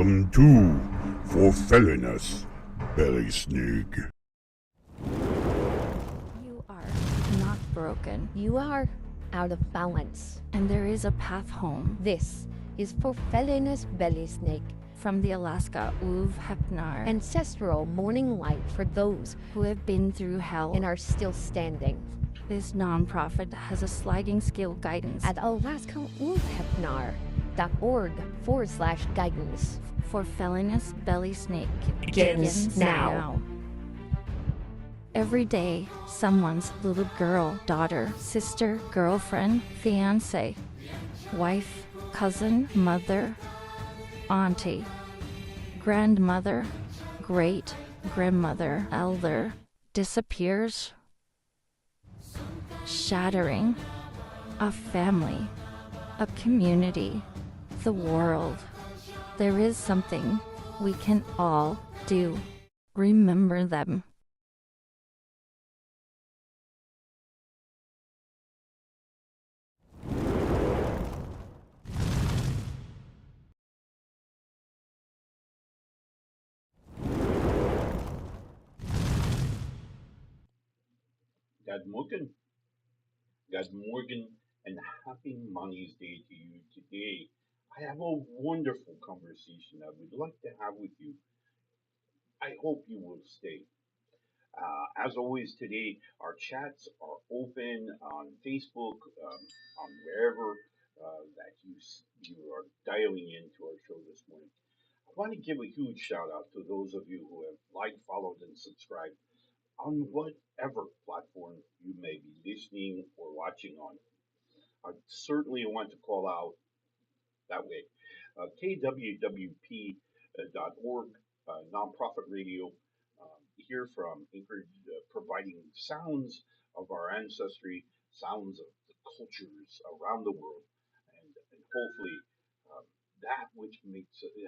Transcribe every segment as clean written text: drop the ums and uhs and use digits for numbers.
Welcome to For Felliness, Belysning. You are not broken. You are out of balance. And there is a path home. This is For Felliness, Belysning, From the Alaska akulfhednar. ancestral morning light for those who have been through hell and are still standing. This nonprofit has a sliding scale guidance At akulfhednar.org/guidance. for felliness belly snake. Begins now. Every day, someone's little girl, daughter, sister, girlfriend, fiance, wife, cousin, mother, auntie, grandmother, great grandmother, elder disappears, shattering a family, a community, the world. There is something we can all do. Remember them. God Morgan, and happy Money's Day to you today. I have a wonderful conversation I would like to have with you. I hope you will stay. As always, today our chats are open on Facebook, on wherever that you are dialing into our show this morning. I want to give a huge shout out to those of you who have liked, followed, and subscribed on whatever platform you may be listening or watching on. I certainly want to call out that way. KWWP.org, nonprofit radio, here from Anchorage, providing sounds of our ancestry, sounds of the cultures around the world, and hopefully that which it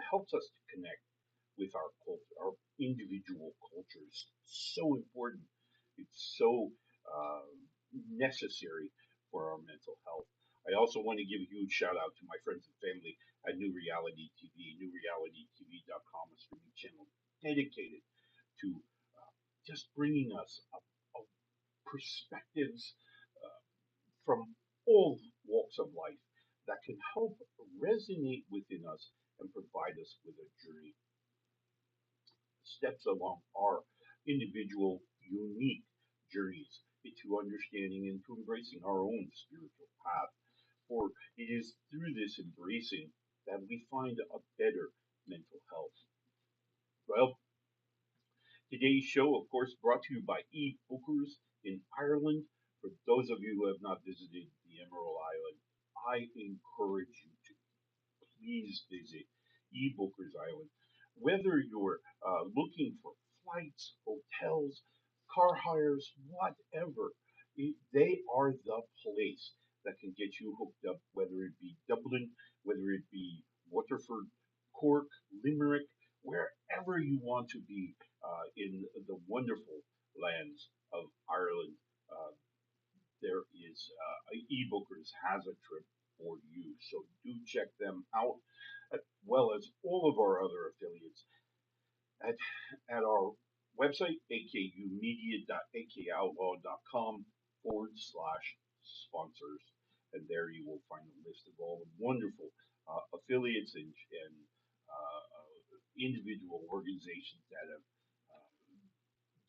helps us to connect with our culture, our individual cultures. So important. It's so necessary for our mental health. I also want to give a huge shout out to my friends and family at New Reality TV, newrealitytv.com, a streaming channel dedicated to just bringing us perspectives from all walks of life that can help resonate within us and provide us with a journey, steps along our individual, unique journeys into understanding and to embracing our own spiritual path. For it is through this embracing that we find a better mental health. Well, today's show, of course, brought to you by ebookers in Ireland. For those of you who have not visited the Emerald Island, I encourage you to please visit Ebookers Island. Whether you're looking for flights, hotels, car hires, whatever, they are the place that can get you hooked up, whether it be Dublin, whether it be Waterford, Cork, Limerick, wherever you want to be in the wonderful lands of Ireland. There is eBookers has a trip for you, so do check them out, as well as all of our other affiliates at our website, akumedia.akoutlaw.com/sponsors. And there you will find a list of all the wonderful affiliates and individual organizations that have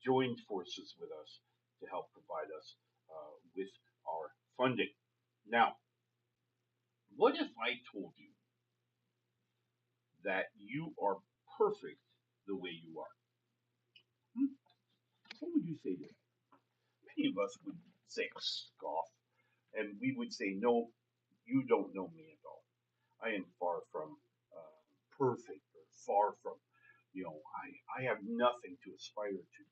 joined forces with us to help provide us with our funding. Now, what if I told you that you are perfect the way you are? What would you say to that? Many of us would say scoff, and we would say, no, you don't know me at all. I am far from perfect, or far from, I have nothing to aspire to.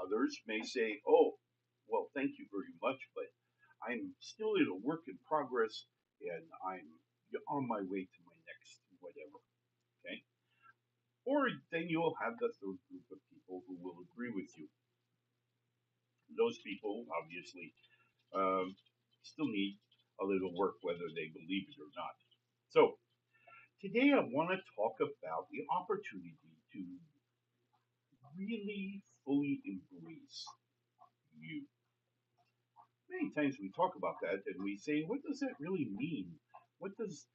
Others may say, oh, well, thank you very much, but I'm still in a work in progress and I'm on my way to my next whatever. Okay? Or then you'll have the third group of people who will agree with you. Those people obviously still need a little work, whether they believe it or not. So Today, I want to talk about the opportunity to really fully embrace you. Many times we talk about that and we say, what does that really mean? What does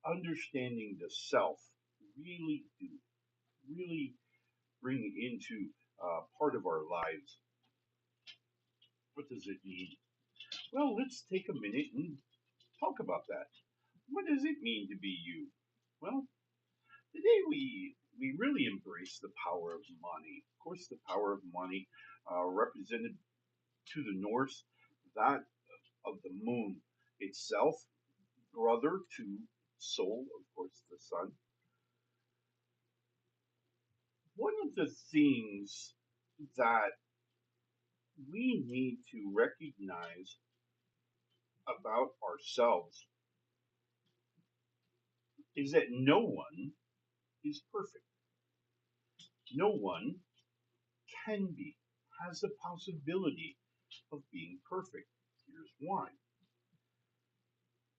understanding the self really do? Really bring into part of our lives? What does it mean? Well, let's take a minute and talk about that. What does it mean to be you? Well, today we really embrace the power of money. Of course, the power of money, represented to the Norse, that of the moon itself, brother to soul, of course, the sun. One of the things that we need to recognize about ourselves is that no one is perfect. No one can be, has the possibility of being perfect. Here's why.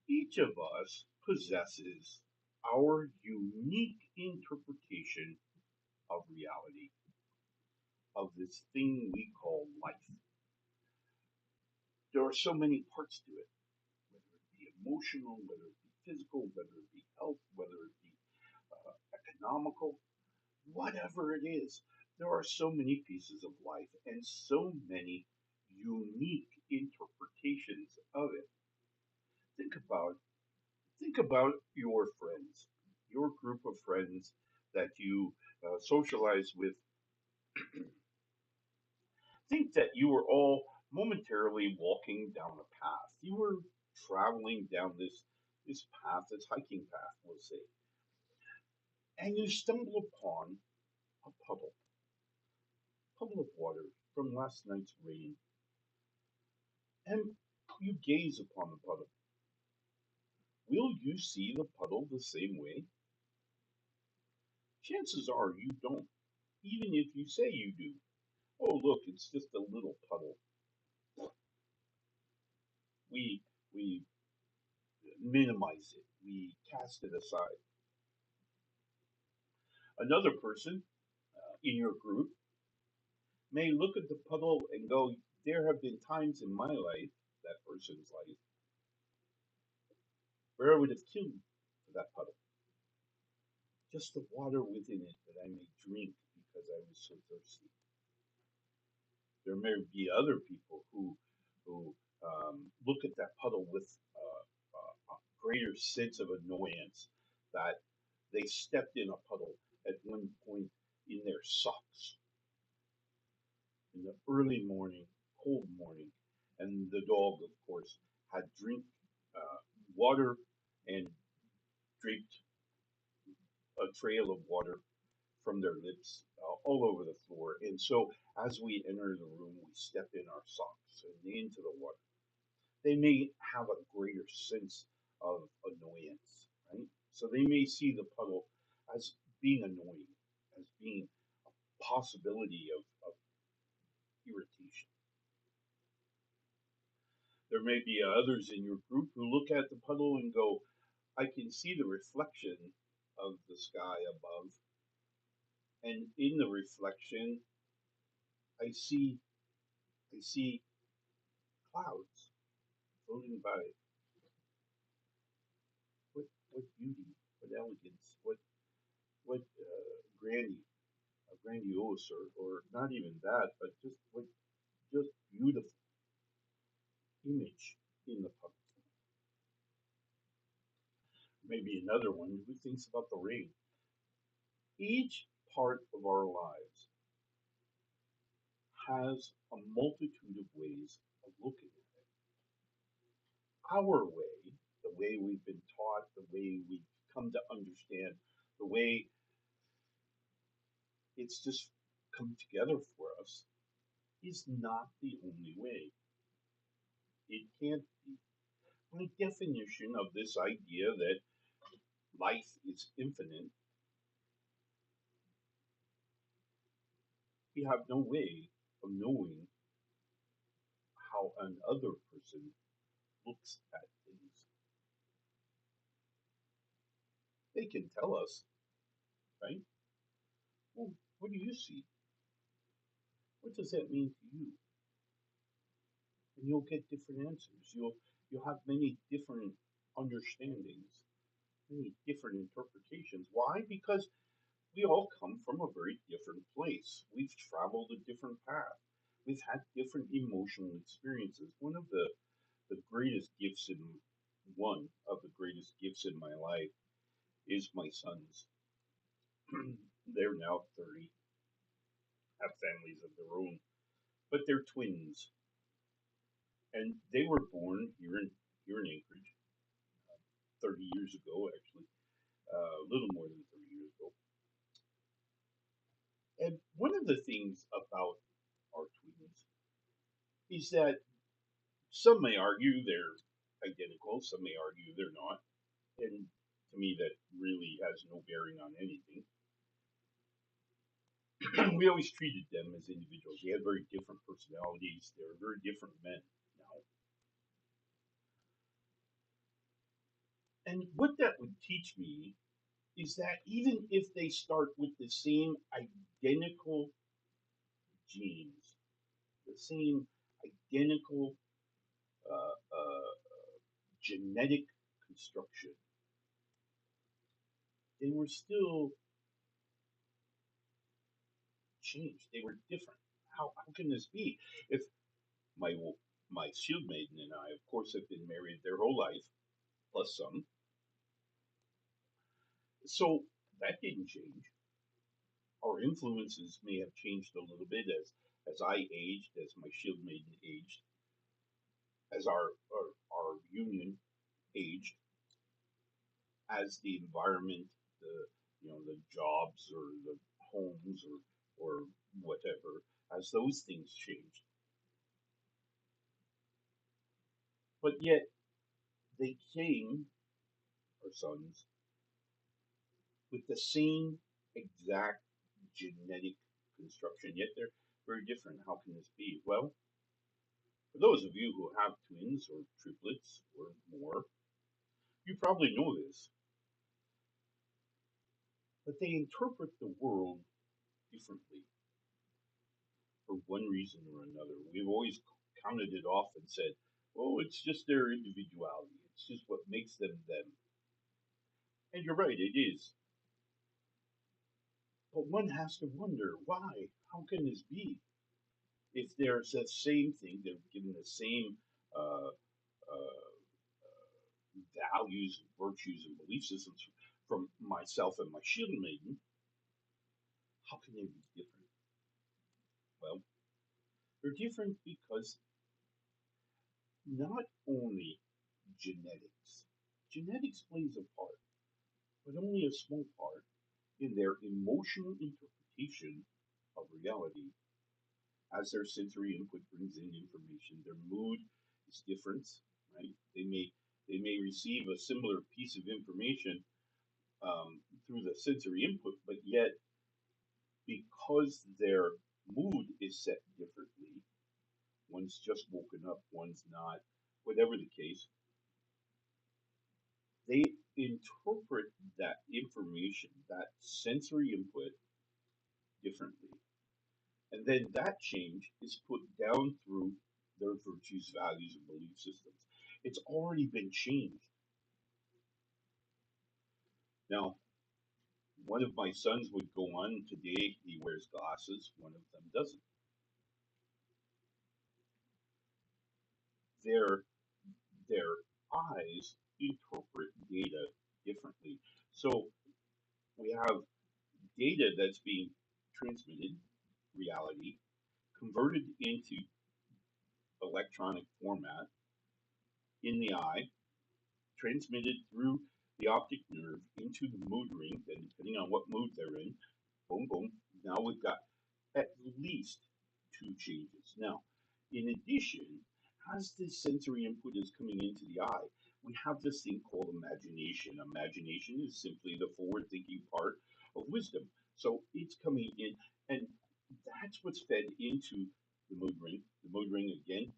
Each of us possesses our unique interpretation of reality, of this thing we call life. There are so many parts to it, whether it be emotional, whether it be physical, whether it be health, whether it be economical, whatever it is. There are so many pieces of life and so many unique interpretations of it. Think about think about your friends, your group of friends that you socialize with. Think that you were all momentarily walking down a path. You were traveling down this path, this hiking path, we'll say, and you stumble upon a puddle of water from last night's rain, and you gaze upon the puddle. Will you see the puddle the same way? Chances are you don't, even if you say you do. Oh, look, it's just a little puddle. We minimize it. We cast it aside. Another person in your group may look at the puddle and go, "There have been times in my life, that person's life, where I would have killed for that puddle, just the water within it that I may drink because I was so thirsty." There may be other people who look at that puddle with a greater sense of annoyance that they stepped in a puddle at one point in their socks in the early morning, cold morning, and the dog, of course, had drink uh, water and draped a trail of water from their lips all over the floor. And so, as we enter the room, we step in our socks and into the water. They may have a greater sense of annoyance, right? So they may see the puddle as being annoying, as being a possibility of irritation. There may be others in your group who look at the puddle and go, I can see the reflection of the sky above, and in the reflection, I see I see clouds floating by. What beauty, what elegance, what grandiose, or not even that, but just beautiful image in the puddle. Maybe another one who thinks about the rain. Each part of our lives has a multitude of ways of looking at it. Our way, the way we've been taught, the way we've come to understand, the way it's just come together for us, is not the only way. It can't be. By definition of this idea that life is infinite, we have no way of knowing how another person looks at things. They can tell us, right? Well, what do you see? What does that mean to you? And you'll get different answers. You'll have many different understandings, many different interpretations. Why? Because we all come from a very different place. We've traveled a different path. We've had different emotional experiences. The greatest gifts in one of the greatest gifts in my life is my sons. They're now 30, have families of their own, but they're twins. And they were born here in Anchorage 30 years ago, actually, a little more than 30 years ago. And one of the things about our twins is that some may argue they're identical, some may argue they're not. And to me, that really has no bearing on anything. We always treated them as individuals. They had very different personalities. They were very different men now. And what that would teach me is that even if they start with the same identical genes, the same identical genetic construction, they were still changed. They were different. How can this be? If my my shield maiden and I, of course, have been married their whole life, plus some, so that didn't change. Our influences may have changed a little bit as I aged, as my shield maiden aged, as our union aged, as the environment, the jobs or the homes or whatever, as those things changed. But yet they came, our sons, with the same exact genetic construction, yet they're very different. How can this be? Well, for those of you who have twins or triplets or more, you probably know this, but they interpret the world differently for one reason or another. We've always counted it off and said, oh, it's just their individuality. It's just what makes them them. And you're right, it is. But one has to wonder why? How can this be? If there's the same thing, they're given the same uh, uh, values, virtues, and belief systems from myself and my shield maiden, how can they be different? Well, they're different because not only genetics, genetics plays a part, but only a small part in their emotional interpretation of reality. As their sensory input brings in information, their mood is different, right? They may receive a similar piece of information through the sensory input, but yet because their mood is set differently, one's just woken up, one's not, whatever the case, they interpret that information, that sensory input, differently. And then that change is put down through their virtues, values, and belief systems. It's already been changed. Now, one of my sons would go on today, he wears glasses, one of them doesn't. Their their eyes interpret data differently. So we have data that's being transmitted, reality, converted into electronic format in the eye, transmitted through the optic nerve into the mood ring, and depending on what mood they're in, boom, boom. Now we've got at least two changes. Now, in addition, as this sensory input is coming into the eye, we have this thing called imagination. Imagination is simply the forward thinking part of wisdom. So it's coming in, and that's what's fed into the mood ring. The mood ring, again,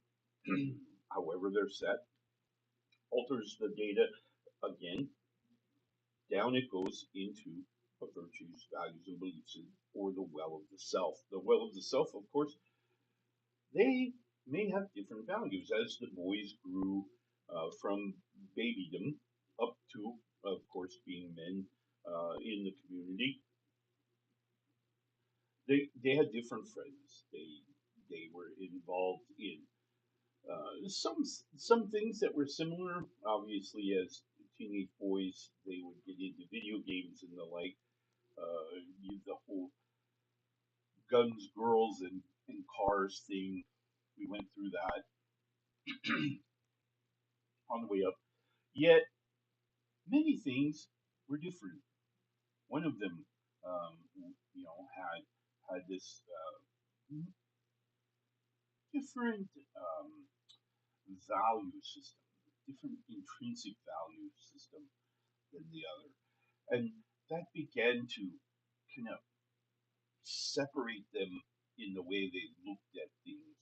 however they're set, alters the data again, Down it goes into a virtues, values, and beliefs, or the well of the self. The well of the self, of course, they may have different values as the boys grew from babydom up to, of course, being men in the community. They had different friends. They were involved in some things that were similar. Obviously, as teenage boys, they would get into video games and the like. The whole guns, girls, and cars thing. We went through that on the way up. Yet many things were different. One of them, had this different value system, different intrinsic value system than the other, and that began to kind of separate them in the way they looked at things.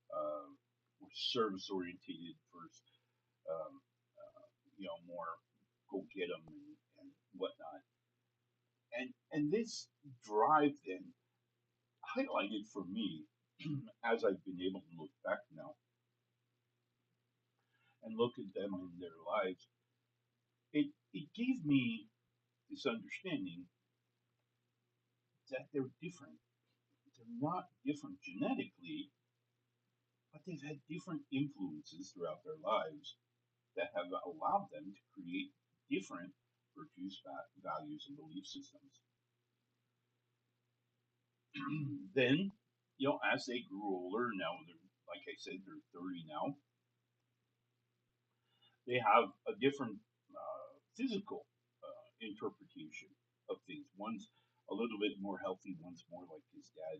Uh, were service orientated first, um, more go get them and whatnot, and this drive then highlighted for me as I've been able to look back now and look at them in their lives, it gave me this understanding that they're different. They're not different genetically, but they've had different influences throughout their lives that have allowed them to create different virtues, values, and belief systems. Then, as they grew older, now they're, like I said, they're 30 now, they have a different physical interpretation of things. One's a little bit more healthy, one's more like his dad,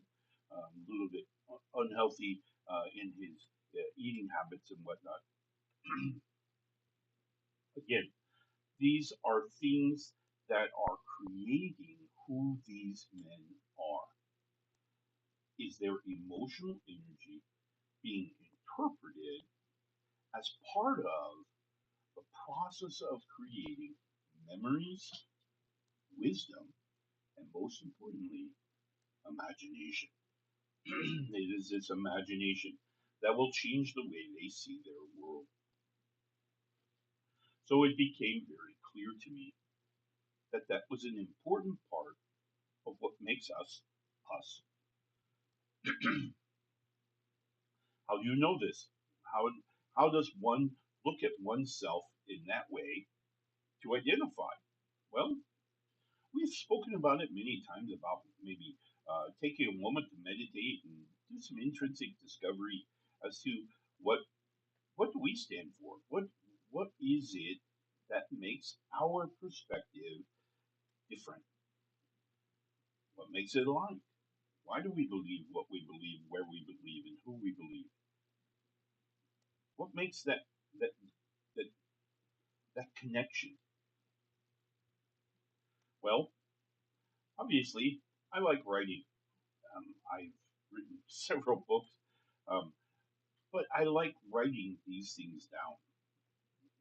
a little bit unhealthy in his eating habits and whatnot. Again, these are things that are creating who these men are. Is their emotional energy being interpreted as part of the process of creating memories, wisdom, and most importantly, imagination? It is this imagination that will change the way they see their world. So it became very clear to me that that was an important part of what makes us us. How do you know this? How does one look at oneself in that way to identify? Well, we've spoken about it many times about maybe taking a moment to meditate and do some intrinsic discovery as to what what do we stand for? What is it that makes our perspective different? What makes it aligned? Why do we believe what we believe, where we believe, and who we believe? What makes that that that connection? Well, obviously, I like writing. I've written several books, um, but I like writing these things down.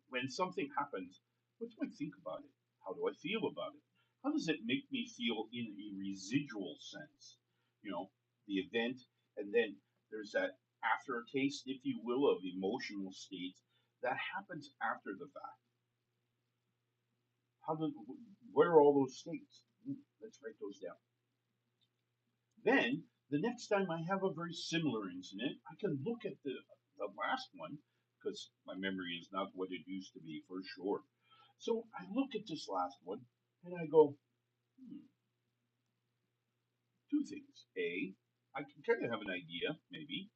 When something happens, what do I think about it? How do I feel about it? How does it make me feel in a residual sense? You know, the event, and then there's that aftertaste, if you will, of emotional states that happens after the fact. How do, where are all those states? Let's write those down. Then the next time I have a very similar incident, I can look at the last one because my memory is not what it used to be for sure. So I look at this last one and I go, hmm, two things. A, I can kind of have an idea, maybe,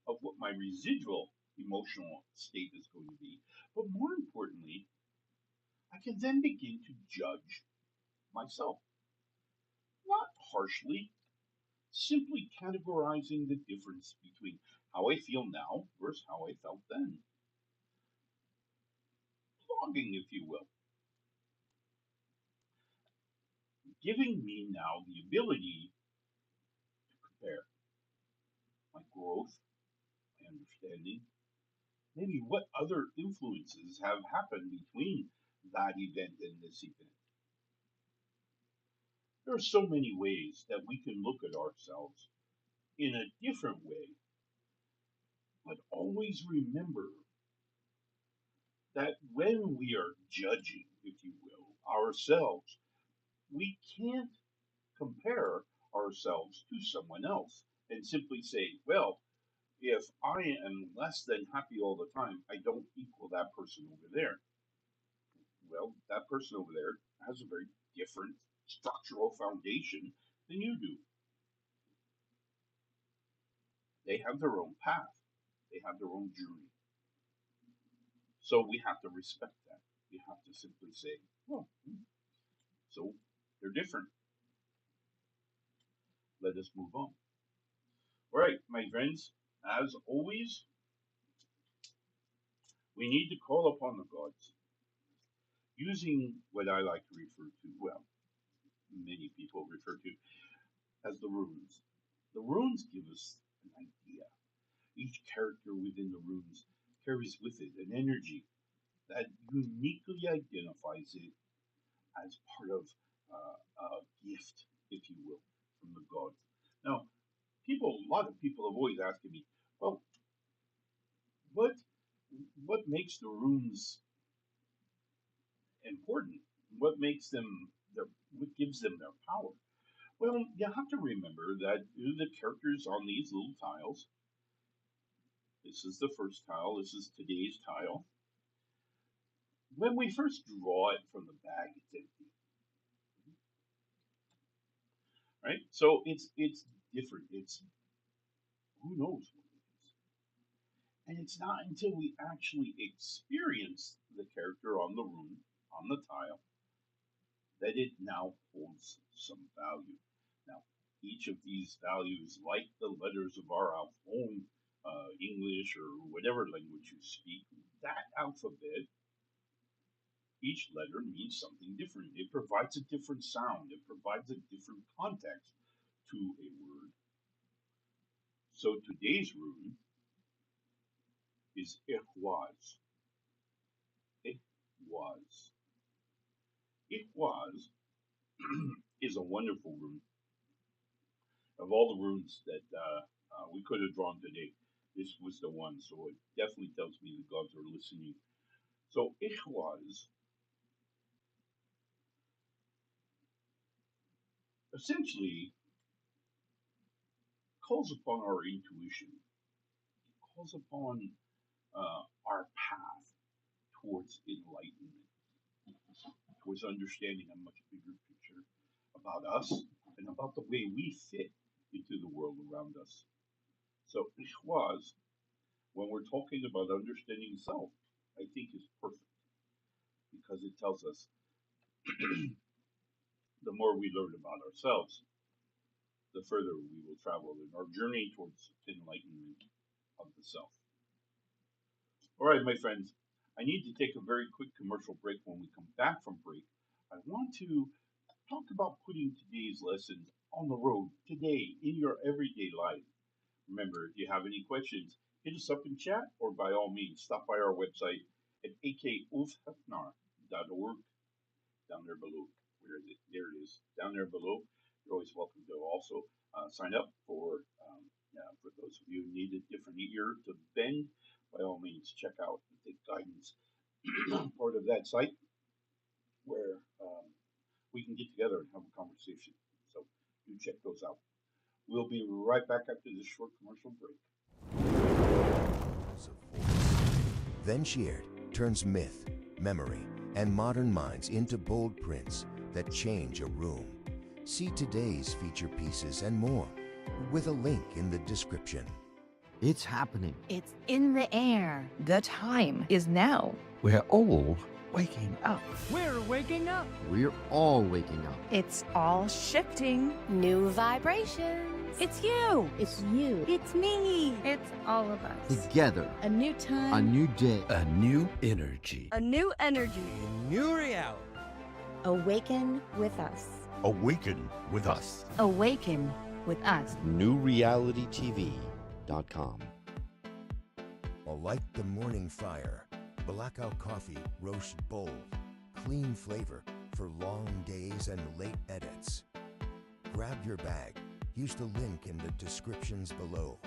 of what my residual emotional state is going to be. But more importantly, I can then begin to judge myself, not harshly, simply categorizing the difference between how I feel now versus how I felt then. Logging, if you will, giving me now the ability to compare my growth, my understanding, maybe what other influences have happened between that event and this event. There are so many ways that we can look at ourselves in a different way, but always remember that when we are judging, if you will, ourselves, we can't compare ourselves to someone else and simply say, well, if I am less than happy all the time, I don't equal that person over there. Well, that person over there has a very different structural foundation than you do. They have their own path, they have their own journey. So we have to respect that. We have to simply say, well, so they're different. Let us move on. All right, my friends, as always, we need to call upon the gods using what I like to refer to, well, many people refer to as the runes. The runes give us an idea. Each character within the runes carries with it an energy that uniquely identifies it as part of a gift, if you will, from the gods. Now, a lot of people have always asked me, well, what what makes the runes important? What gives them their power? Well, you have to remember that the characters on these little tiles. This is the first tile. This is today's tile. When we first draw it from the bag, it's empty, right? So it's different. It's who knows what it is, and it's not until we actually experience the character on the rune on the tile that it now holds some value. Now, each of these values, like the letters of our own English or whatever language you speak, that alphabet, each letter means something different. It provides a different sound, it provides a different context to a word. So today's rune is ihwaz. Ihwaz. Ihwaz is a wonderful rune. Of all the runes that we could have drawn today, this was the one. So it definitely tells me the gods are listening. So ihwaz essentially calls upon our intuition, it calls upon our path towards enlightenment, towards understanding a much bigger picture about us and about the way we fit into the world around us. So ihwaz, when we're talking about understanding self, I think is perfect because it tells us the more we learn about ourselves, the further we will travel in our journey towards enlightenment of the self. All right, my friends, I need to take a very quick commercial break. When we come back from break, I want to talk about putting today's lessons on the road today in your everyday life. Remember, if you have any questions, hit us up in chat or by all means stop by our website at akulfhednar.org down there below. Where is it? There it is, down there below. You're always welcome to also sign up for those of you who need a different ear to bend. By all means, check out the guidance part of that site where we can get together and have a conversation. So do check those out. We'll be right back after this short commercial break. Then Sheared turns myth, memory, and modern minds into bold prints that change a room. See today's feature pieces and more with a link in the description. It's happening. It's in the air. The time is now. We're all waking up. We're waking up. We're all waking up. It's all shifting. New vibrations. It's you. It's you. It's me. It's all of us. Together. A new time. A new day. A new energy. A new energy. New reality. Awaken with us. Awaken with us. Awaken with us. NewRealityTV.com. Like the morning fire, blackout coffee roast bold, clean flavor for long days and late edits. Grab your bag. Use the link in the descriptions below.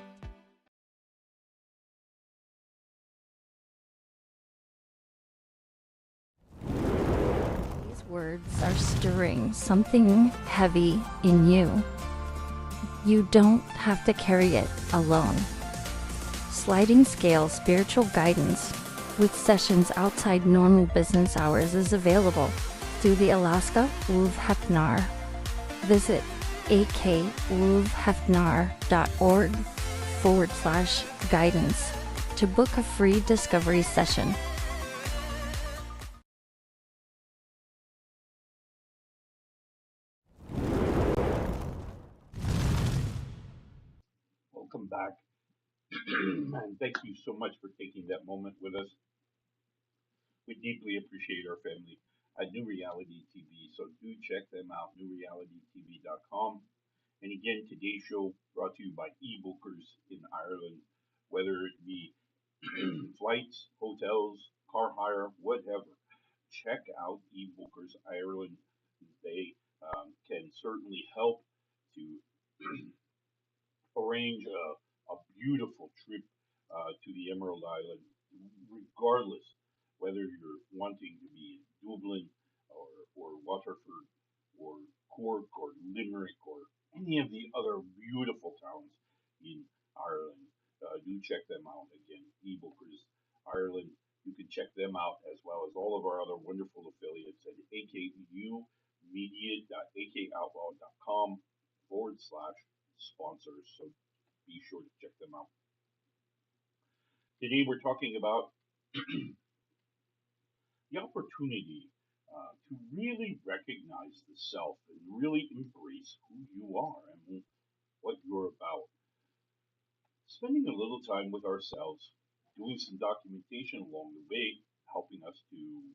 These words are stirring something heavy in you. You don't have to carry it alone. Sliding Scale Spiritual Guidance with sessions outside normal business hours is available through the Alaska akulfhednar. Visit akulfhednar.org/guidance to book a free discovery session. Welcome back. And thank you so much for taking that moment with us. We deeply appreciate our family at New Reality TV, so do check them out, newrealitytv.com. And again, today's show brought to you by ebookers in Ireland, whether it be flights, hotels, car hire, whatever. Check out ebookers Ireland. They can certainly help to arrange a beautiful trip to the Emerald Island, regardless whether you're wanting to be in Dublin or Waterford or Cork or Limerick or any of the other beautiful towns in Ireland. Do check them out again, ebookers Ireland. You can check them out as well as all of our other wonderful affiliates at akumedia.akoutloud.com/sponsors. So be sure to check them out. Today we're talking about the opportunity to really recognize the self and really embrace who you are and what you're about. Spending a little time with ourselves, doing some documentation along the way, helping us to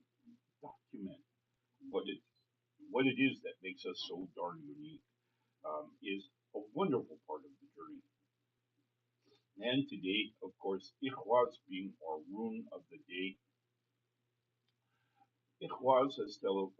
document what it what it is that makes us so darn unique, is a wonderful part of the journey. And today, of course, Ichwas being our rune of the day. Ichwas has told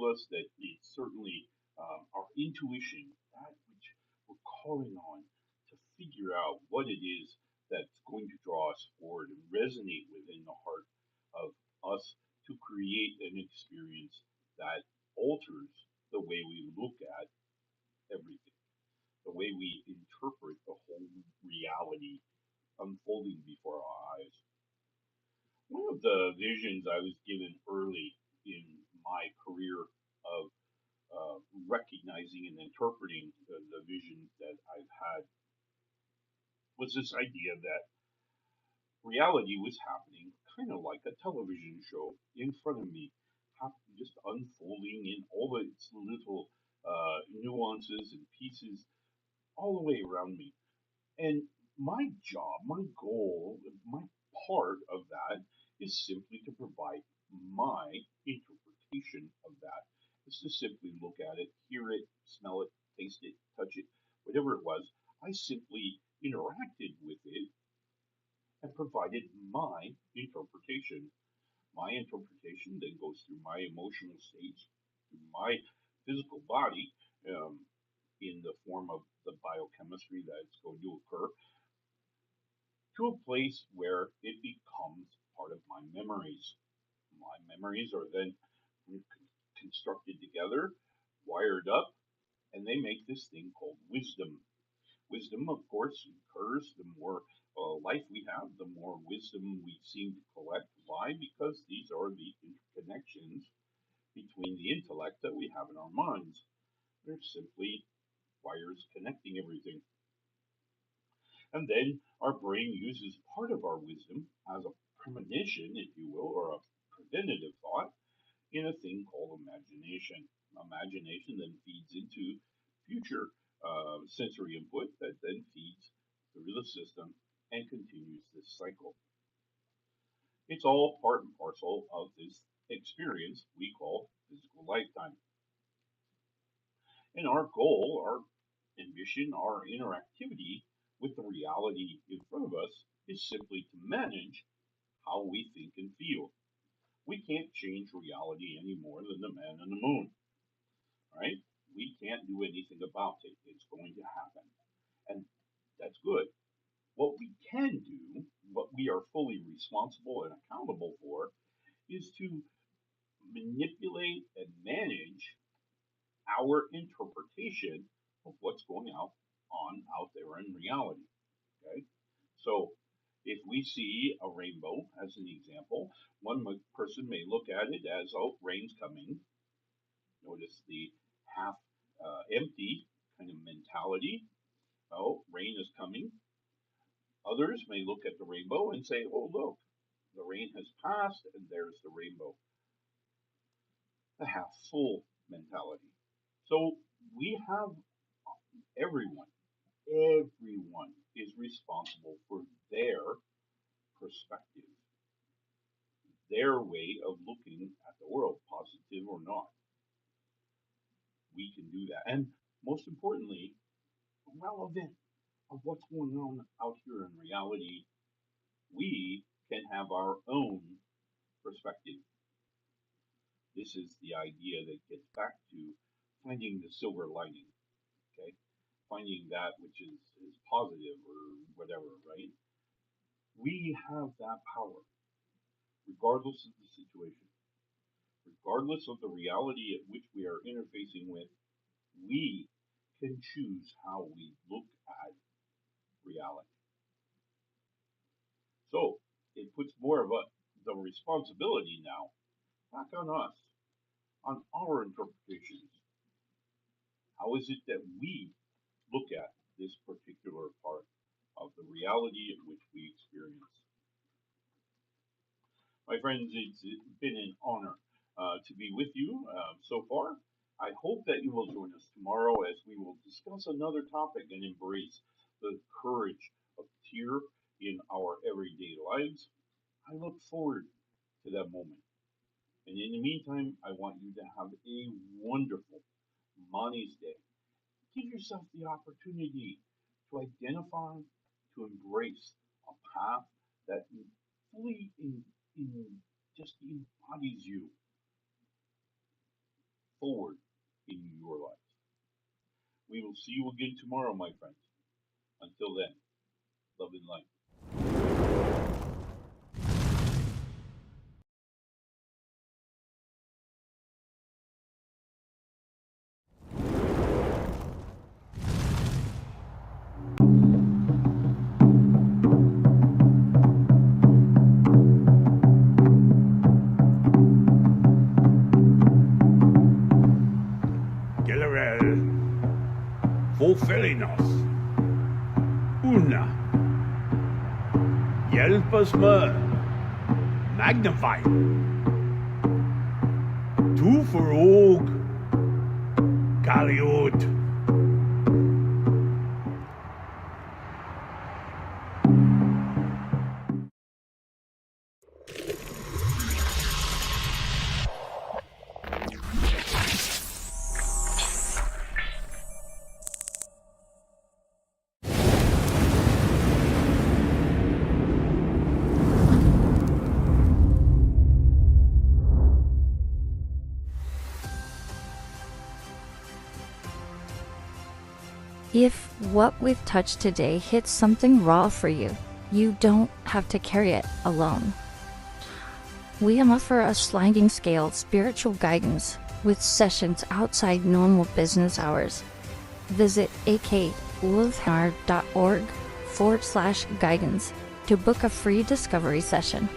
us that it's certainly our intuition, that which we're calling on to figure out what it is that's going to draw us forward and resonate within the heart of us to create an experience that alters the way we look at everything, the way we interpret the whole reality unfolding before our eyes. One of the visions I was given early in my career of recognizing and interpreting the visions that I've had was this idea that reality was happening kind of like a television show in front of me, just unfolding in all its little nuances and pieces all the way around me. And my job, my goal, my part of that is simply to provide my interpretation of that. Is to simply look at it, hear it, smell it, taste it, touch it, whatever it was. I simply interacted with it and provided my interpretation. My interpretation then goes through my emotional states, through my physical body, in the form of the biochemistry that's going to occur, to a place where it becomes part of my memories. My memories are then constructed together, wired up, and they make this thing called wisdom. Wisdom, of course, occurs the more life we have, the more wisdom we seem to collect. Why? Because these are the interconnections between the intellect that we have in our minds. They're simply wires connecting everything. And then our brain uses part of our wisdom as a premonition, if you will, or a preventative thought in a thing called imagination. Imagination then feeds into future sensory input that then feeds through the system and continues this cycle. It's all part and parcel of this experience we call physical lifetime. And our goal, our ambition, our interactivity with the reality in front of us is simply to manage how we think and feel. We can't change reality any more than the man on the moon, right? We can't do anything about it. It's going to happen. And that's good. What we can do, what we are fully responsible and accountable for, is to manipulate and manage our interpretation of what's going on out there in reality. Okay? So if we see a rainbow as an example, one person may look at it as, oh, rain's coming. Notice the half empty kind of mentality. Oh, rain is coming. Others may look at the rainbow and say, oh, look, the rain has passed and there's the rainbow. The half full mentality. So we have everyone is responsible for their perspective, their way of looking at the world, positive or not. We can do that. And most importantly, relevant of what's going on out here in reality, we can have our own perspective. This is the idea that gets back to finding the silver lining, okay? Finding that which is positive or whatever, right? We have that power, regardless of the situation, regardless of the reality at which we are interfacing with. We can choose how we look at reality. So it puts more of the responsibility now back on us, on our interpretations. How is it that we look at this particular part of the reality in which we experience? My friends, it's been an honor to be with you so far. I hope that you will join us tomorrow as we will discuss another topic and embrace the courage of tear in our everyday lives. I look forward to that moment. And in the meantime, I want you to have a wonderful Mani's Day. Give yourself the opportunity to identify, to embrace a path that fully just embodies you forward in your life. We will see you again tomorrow, my friends. Until then, love and light. Fulfilling us. Una. Hjälp oss med. Magnify. Tu för og. Kaliot. If what we've touched today hits something raw for you, you don't have to carry it alone. We offer a sliding scale spiritual guidance with sessions outside normal business hours. Visit akulfhednar.org/guidance to book a free discovery session.